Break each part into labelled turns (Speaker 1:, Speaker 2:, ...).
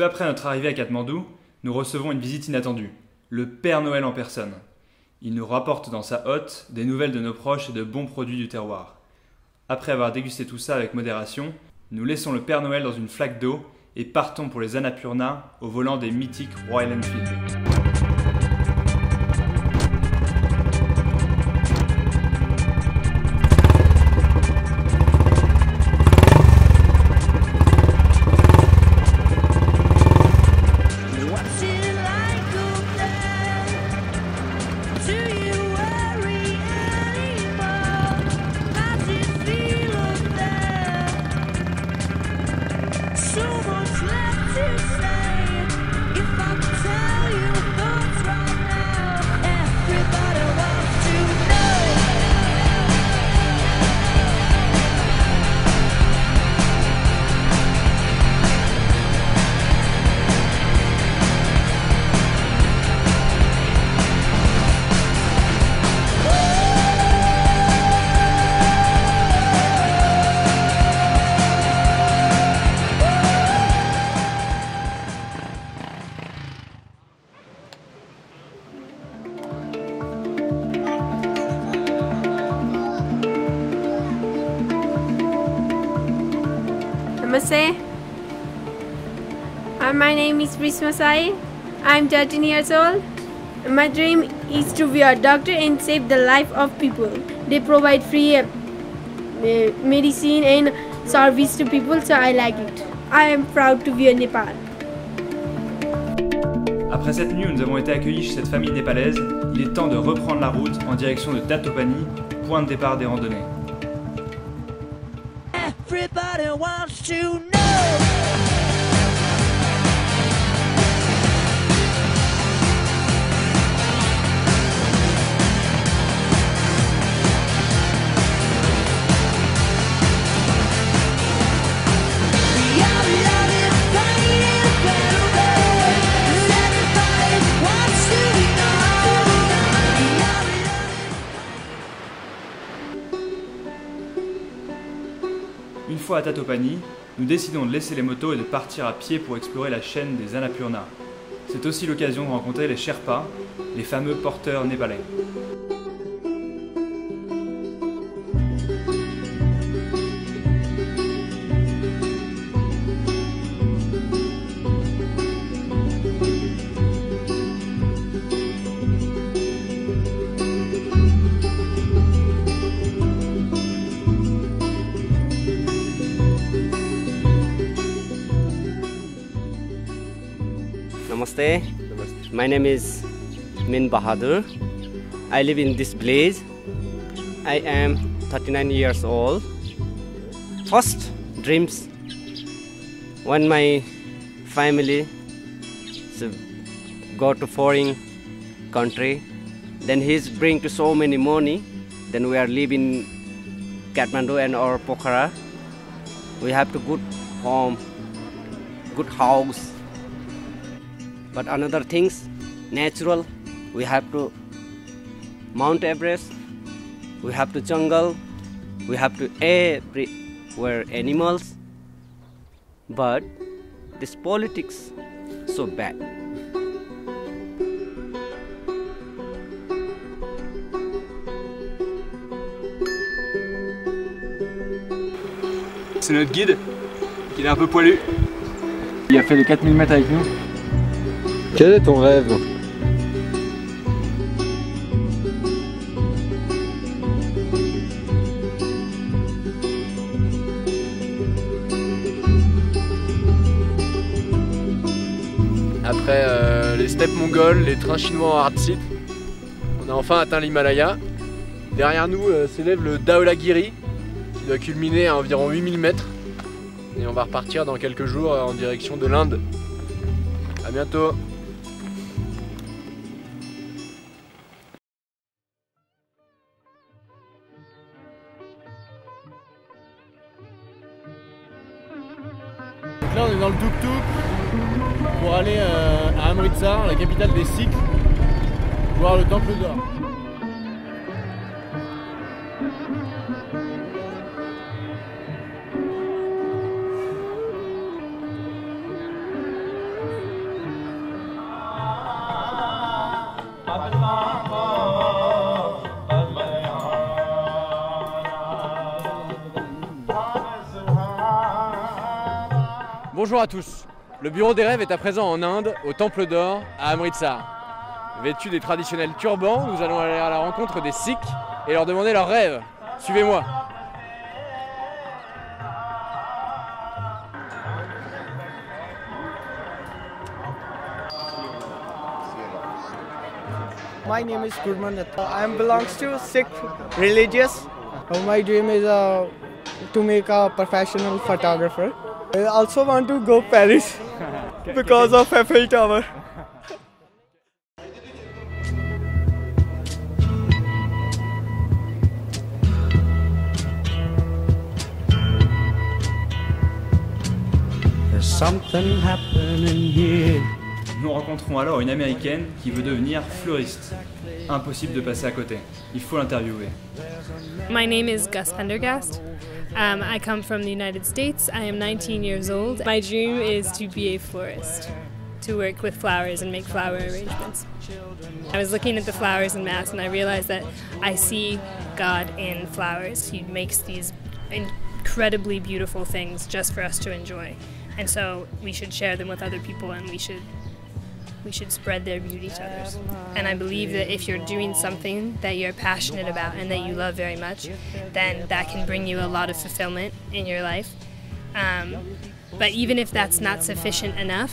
Speaker 1: Peu après notre arrivée à Katmandou, nous recevons une visite inattendue, le Père Noël en personne. Il nous rapporte dans sa hotte des nouvelles de nos proches et de bons produits du terroir. Après avoir dégusté tout ça avec modération, nous laissons le Père Noël dans une flaque d'eau et partons pour les Annapurna au volant des mythiques Royal Enfield.
Speaker 2: Namaste. My name is Prismasai. I'm 13 years old. My dream is to be a doctor and save the life of people. They provide free medicine and service to people, so I like it. I am proud to be a Nepal.
Speaker 1: Après cette nuit où nous avons été accueillis chez cette famille népalaise, il est temps de reprendre la route en direction de Tatopani, point de départ des randonnées.
Speaker 3: Everybody wants to know.
Speaker 1: Une fois à Tatopani, nous décidons de laisser les motos et de partir à pied pour explorer la chaîne des Annapurna. C'est aussi l'occasion de rencontrer les Sherpas, les fameux porteurs népalais.
Speaker 4: Namaste. My name is Min Bahadur. I live in this village. I am 39 years old. First dreams when my family go to foreign country, then he's bring to so many money. Then we are living Kathmandu and our Pokhara. We have to good home, good house. But another things, natural, we have to Mount Everest, we have to jungle, we have to everywhere animals. But this politics so bad.
Speaker 5: C'est notre guide, il est un peu poilu. Il a fait les 4000 mètres avec nous.
Speaker 6: Quel est ton rêve?
Speaker 5: Après les steppes mongoles, les trains chinois en hard seat, on a enfin atteint l'Himalaya. Derrière nous s'élève le Dhaulagiri qui doit culminer à environ 8000 mètres. Et on va repartir dans quelques jours en direction de l'Inde. A bientôt.
Speaker 7: Là on est dans le tuk-tuk pour aller à Amritsar, la capitale des Sikhs, voir le temple d'or.
Speaker 5: Bonjour à tous. Le bureau des rêves est à présent en Inde, au Temple d'Or, à Amritsar. Vêtus des traditionnels turbans, nous allons aller à la rencontre des Sikhs et leur demander leurs rêves. Suivez-moi.
Speaker 8: My name is Gurman. I belongs to Sikh religious. My dream is to make a professional photographer. I also want to go Paris because of Eiffel Tower.
Speaker 3: There's something happening here.
Speaker 1: Nous rencontrons alors une américaine qui veut devenir fleuriste. Impossible de passer à côté. Il faut l'interviewer.
Speaker 9: My name is Gus Pendergast. I come from the United States. I am 19 years old. My dream is to be a florist, to work with flowers and make flower arrangements. I was looking at the flowers in Mass and I realized that I see God in flowers. He makes these incredibly beautiful things just for us to enjoy. And so we should share them with other people and we should spread their beauty to others. And I believe that if you're doing something that you're passionate about and that you love very much, then that can bring you a lot of fulfillment in your life. But even if that's not sufficient enough,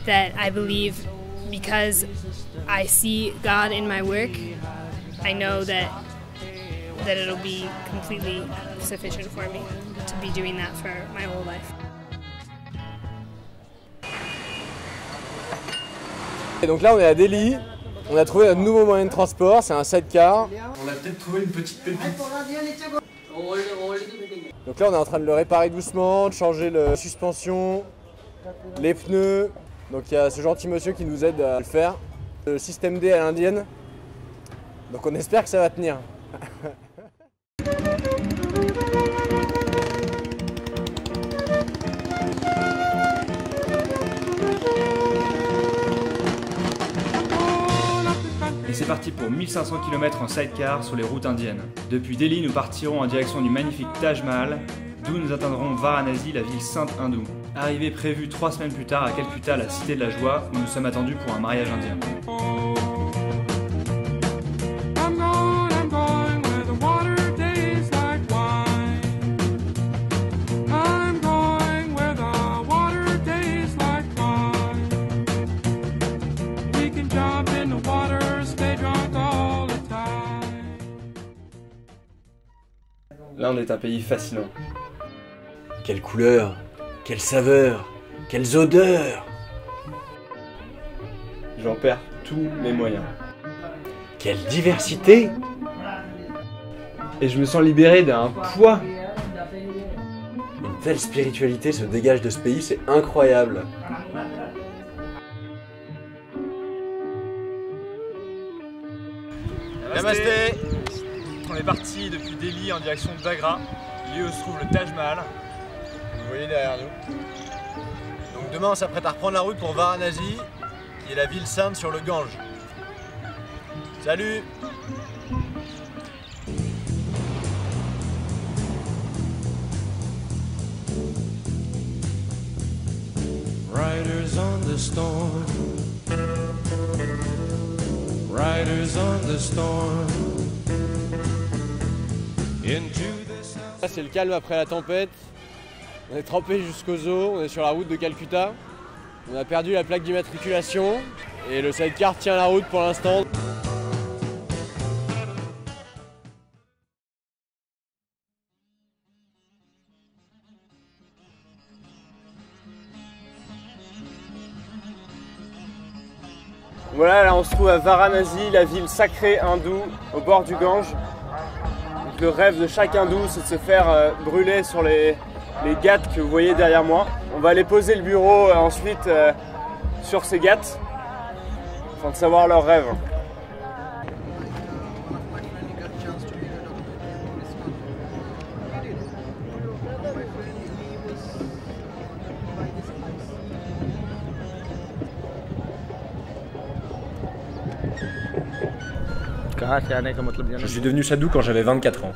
Speaker 9: that I believe because I see God in my work, I know that it'll be completely sufficient for me to be doing that for my whole life.
Speaker 5: Et donc là on est à Delhi, on a trouvé un nouveau moyen de transport, c'est un sidecar. On a peut-être trouvé une petite pépite. Donc là on est en train de le réparer doucement, de changer la suspension, les pneus. Donc il y a ce gentil monsieur qui nous aide à le faire. Le système D à l'indienne. Donc on espère que ça va tenir.
Speaker 1: Et c'est parti pour 1500 km en sidecar sur les routes indiennes. Depuis Delhi, nous partirons en direction du magnifique Taj Mahal, d'où nous atteindrons Varanasi, la ville sainte hindoue. Arrivée prévue 3 semaines plus tard à Calcutta, la cité de la joie, où nous sommes attendus pour un mariage indien. L'Inde est un pays fascinant.
Speaker 5: Quelle couleur, quelle saveur, quelles odeurs.
Speaker 1: J'en perds tous mes moyens.
Speaker 5: Quelle diversité.
Speaker 1: Et je me sens libéré d'un poids.
Speaker 5: Une telle spiritualité se dégage de ce pays, c'est incroyable.
Speaker 1: Namasté. On est parti depuis Delhi en direction d'Agra, lieu où se trouve le Taj Mahal.
Speaker 5: Vous voyez derrière nous. Donc demain on s'apprête à reprendre la route pour Varanasi, qui est la ville sainte sur le Gange. Salut!
Speaker 3: Riders on the storm. Riders on the storm.
Speaker 5: Là c'est le calme après la tempête. On est trempé jusqu'aux os, on est sur la route de Calcutta. On a perdu la plaque d'immatriculation et le sidecar tient la route pour l'instant.
Speaker 10: Voilà, là on se trouve à Varanasi, la ville sacrée hindoue, au bord du Gange. Donc, le rêve de chaque hindou, c'est de se faire brûler sur les ghats que vous voyez derrière moi. On va aller poser le bureau ensuite sur ces ghats, afin de savoir leurs rêves.
Speaker 11: Je suis devenu sadhu quand j'avais 24 ans.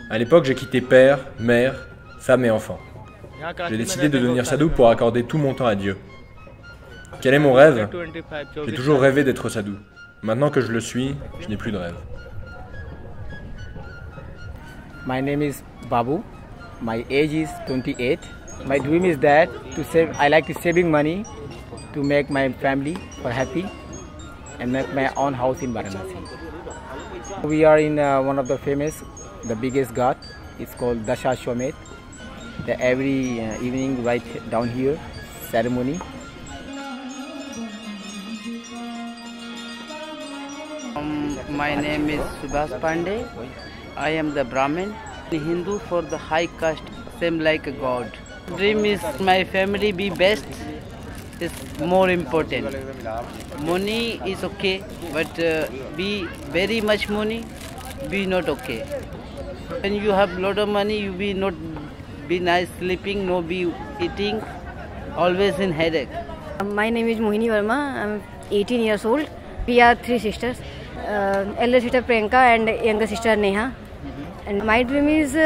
Speaker 11: À l'époque, j'ai quitté père, mère, femme et enfant.
Speaker 5: J'ai décidé de devenir sadhu pour accorder tout mon temps à Dieu. Quel est mon rêve? J'ai toujours rêvé d'être sadhu. Maintenant que je le suis, je n'ai plus de rêve.
Speaker 12: My name is Babu. My age is 28. My dream is that I like to saving money to make my family happy and make my own house in Varanasi. We are in one of the biggest ghat. It's called Dashashwamedh. Every evening right down here, ceremony.
Speaker 13: My name is Subhas Pandey. I am the Brahmin. Hindu for the high caste, same like a god. Dream is my family be best. Is more important. Money is okay, but be very much money, be not okay. When you have lot of money, you be not be nice sleeping, no be eating, always in headache.
Speaker 14: My name is Mohini Verma. I'm 18 years old. We are 3 sisters. Elder sister Priyanka and younger sister Neha. And my dream is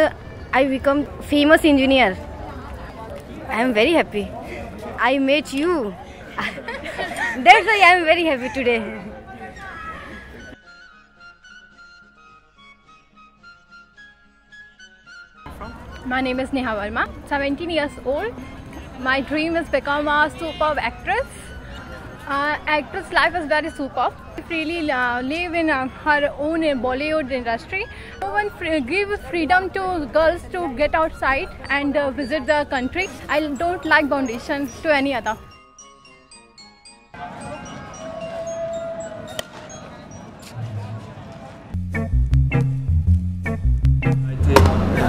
Speaker 14: I become famous engineer. I am very happy. I met you. That's why I am very happy today.
Speaker 15: My name is Neha Verma, 17 years old. My dream is become a superb actress. Actress life is very superb. Freely live in her own Bollywood industry. No one gives freedom to girls to get outside and visit the country. I don't like foundation to any other.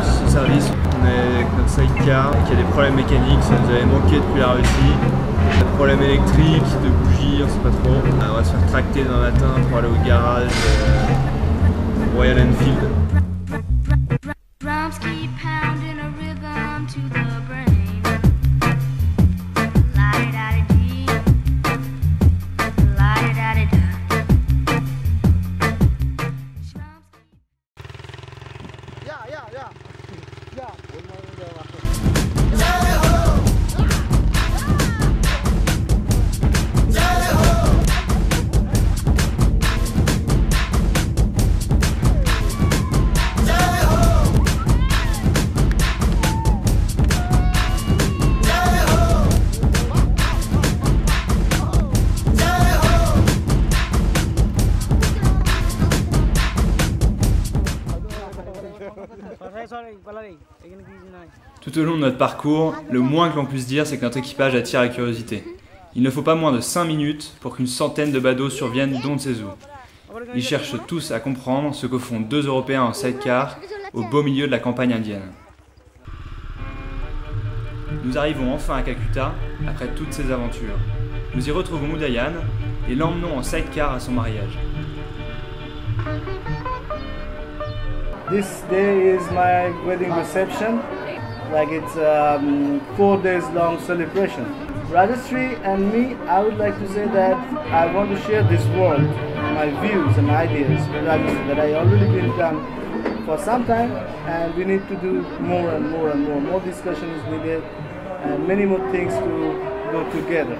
Speaker 1: Ce service, on est avec notre sidecar qui a des problèmes mécaniques, ça nous avait manqué depuis la Russie. Des problèmes électriques, de bougies, on sait pas trop. On va se faire tracter demain matin pour aller au garage Royal Enfield. Tout au long de notre parcours, le moins que l'on puisse dire, c'est que notre équipage attire la curiosité. Il ne faut pas moins de 5 minutes pour qu'une centaine de badauds surviennent d'on ne sait où. Ils cherchent tous à comprendre ce que font 2 Européens en sidecar au beau milieu de la campagne indienne. Nous arrivons enfin à Calcutta après toutes ces aventures. Nous y retrouvons Udayan et l'emmenons en sidecar à son mariage.
Speaker 16: This day is my wedding reception. Like it's 4 days long celebration. Rajashree and me, I would like to say that I want to share this world, my views and ideas with Rajashree that I already been done for some time, and we need to do more and more and more. More discussion is needed and many more things to go together.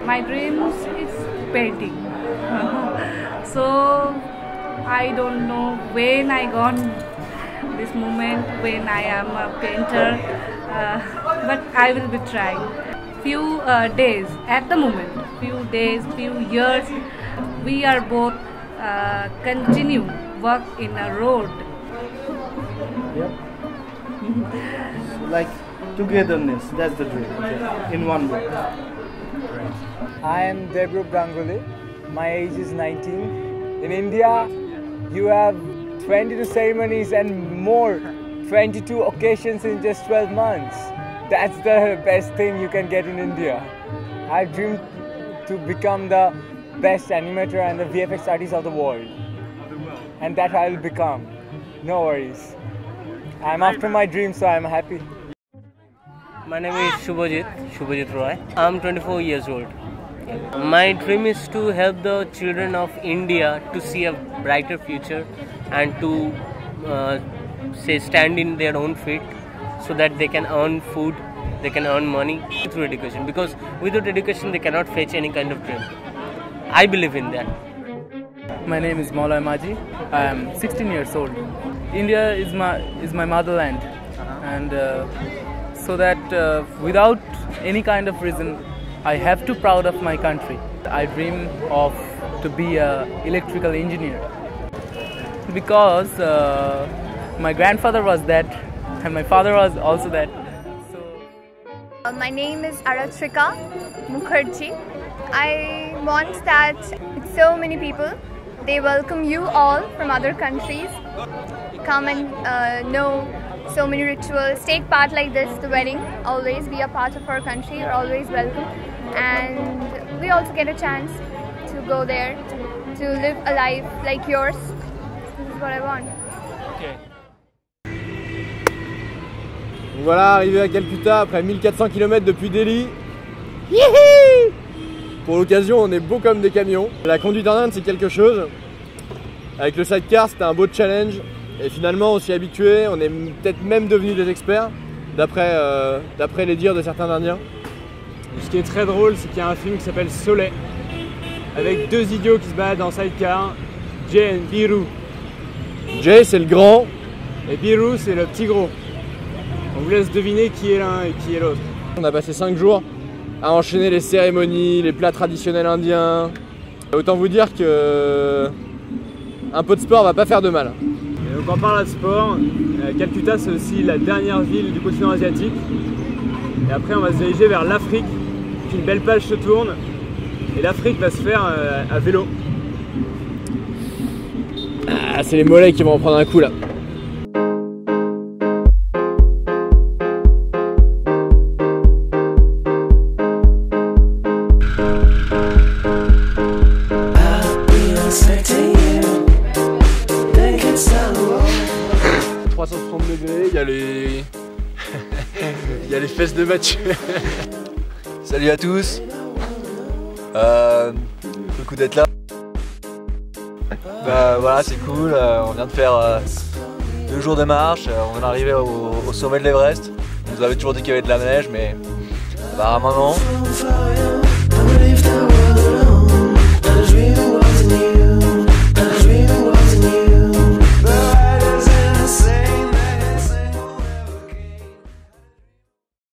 Speaker 17: My dreams is painting. So I don't know when I got this moment when I am a painter, but I will be trying. Few days at the moment, few days, few years, we are both continue work in a road.
Speaker 16: Yep. Like togetherness, that's the dream, in one way.
Speaker 18: I am Debro Brangole. My age is 19. In India, you have 22 ceremonies and more, 22 occasions in just 12 months. That's the best thing you can get in India. I dream to become the best animator and the VFX artist of the world. And that I will become. No worries. I'm after my dream, so I'm happy.
Speaker 19: My name is Shubhajit Roy. I'm 24 years old. My dream is to help the children of India to see a brighter future and to stand in their own feet so that they can earn food they can earn money through education, because without education they cannot fetch any kind of dream. I believe in that.
Speaker 20: My name is Maulay Maji. I am 16 years old. India is my motherland, and so that without any kind of reason, I have to proud of my country. I dream of to be an electrical engineer because my grandfather was that, and my father was also that.
Speaker 21: My name is Aratrika Mukherjee. I want that so many people, they welcome you all from other countries, come and know so many rituals, take part like this, the wedding, always be a part of our country, you're always welcome, and we also get a chance to go there, to live a life like yours. This is what I want.
Speaker 5: Okay. Donc voilà, arrivé à Calcutta après 1400 km depuis Delhi. Youhou! Pour l'occasion, on est beau comme des camions. La conduite en Inde, c'est quelque chose. Avec le sidecar, c'était un beau challenge. Et finalement, on s'y est habitué. On est peut-être même devenus des experts, d'après les dires de certains Indiens.
Speaker 10: Ce qui est très drôle, c'est qu'il y a un film qui s'appelle Soleil, avec deux idiots qui se baladent en sidecar, Jay et Biru.
Speaker 5: Jay, c'est le grand.
Speaker 10: Et Biru, c'est le petit gros. On vous laisse deviner qui est l'un et qui est l'autre.
Speaker 5: On a passé 5 jours à enchaîner les cérémonies, les plats traditionnels indiens. Autant vous dire que un peu de sport va pas faire de mal.
Speaker 10: Et donc on parle de sport, Calcutta c'est aussi la dernière ville du continent asiatique. Et après on va se diriger vers l'Afrique, une belle page se tourne. Et l'Afrique va se faire à vélo.
Speaker 5: Ah, c'est les mollets qui vont en prendre un coup là. Il y a les fesses de Mathieu.
Speaker 22: Salut à tous. Beaucoup d'être là. Bah voilà, c'est cool. On vient de faire 2 jours de marche. On vient d'arriver au sommet de l'Everest. On nous avait toujours dit qu'il y avait de la neige, mais apparemment non.